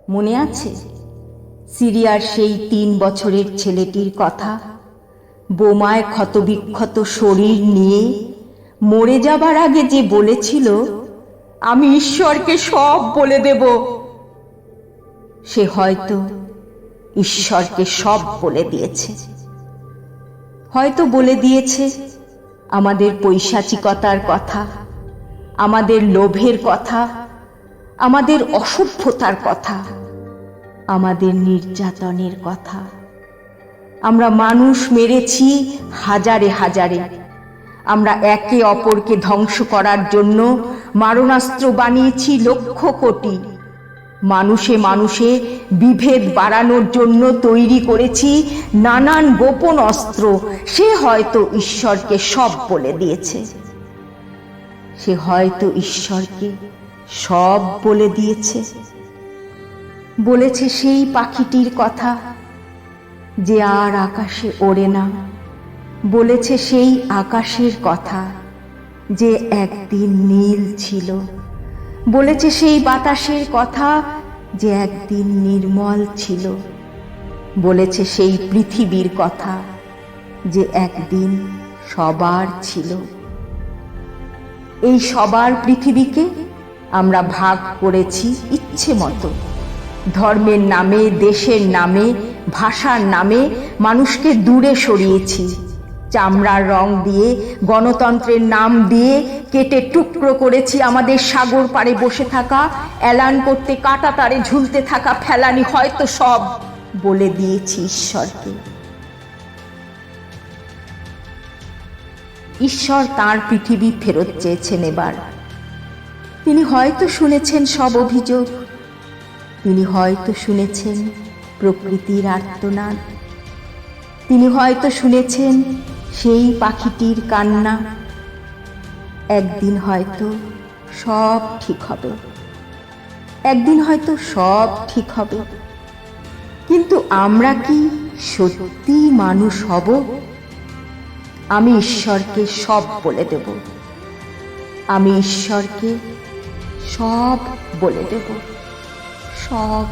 মনে আছে সিরিয়ার সেই 3 বছরের ছেলেটির কথা? বোমায় ক্ষতবিক্ষত শরীর নিয়ে মরে যাবার আগে যে বলেছিল, আমি ঈশ্বরকে সব বলে দেব। সে হয়তো ঈশ্বরকে সব বলে দিয়েছে। হয়তো বলে দিয়েছে আমাদের পৈশাচিকতার কথা, আমাদের লোভের কথা, আমাদের অসভ্যতার কথা, আমাদের নির্যাতনের কথা। আমরা মানুষ মেরেছি হাজারে হাজারে। আমরা একে অপরকে ধ্বংস করার জন্য মারণাস্ত্র বানিয়েছি লক্ষ কোটি। মানুষে মানুষে বিভেদ বাড়ানোর জন্য তৈরি করেছি নানান গোপন অস্ত্র। সে হয়তো ঈশ্বরকে সব বলে দিয়েছে। সে হয়তো ঈশ্বরকে সব বলে দিয়েছে। বলেছে সেই পাখিটির কথা যে আর আকাশে ওড়ে না। বলেছে সেই আকাশের কথা যে একদিন নীল ছিল। বলেছে সেই বাতাসের কথা যে একদিন নির্মল ছিল। বলেছে সেই পৃথিবীর কথা যে একদিন সবার ছিল। এই সবার পৃথিবীকে আমরা ভাগ করেছি ইচ্ছে মতো। ধর্মের নামে, দেশের নামে, ভাষার নামে মানুষকে দূরে সরিয়েছি। চামড়ার রং দিয়ে, গণতন্ত্রের নাম দিয়ে কেটে টুকরো করেছি আমাদের সাগর পাড়ে বসে থাকা, এলান করতে কাঁটা তারে ঝুলতে থাকা ফেলানি হয়তো সব বলে দিয়েছি ঈশ্বরকে। ঈশ্বর তাঁর পৃথিবী ফেরত চেয়েছেন এবার। তিনি হয়তো শুনেছেন সব অভিযোগ। তিনি হয়তো শুনেছেন প্রকৃতির আর্তনাদ। তিনি হয়তো শুনেছেন সেই পাখিটির কান্না। একদিন হয়তো সব ঠিক হবে। একদিন হয়তো সব ঠিক হবে। কিন্তু আমরা কি সত্যি মানুষ হব? আমি ঈশ্বরকে সব বলে দেব। আমি ঈশ্বরকে সব বলে দেব। সব।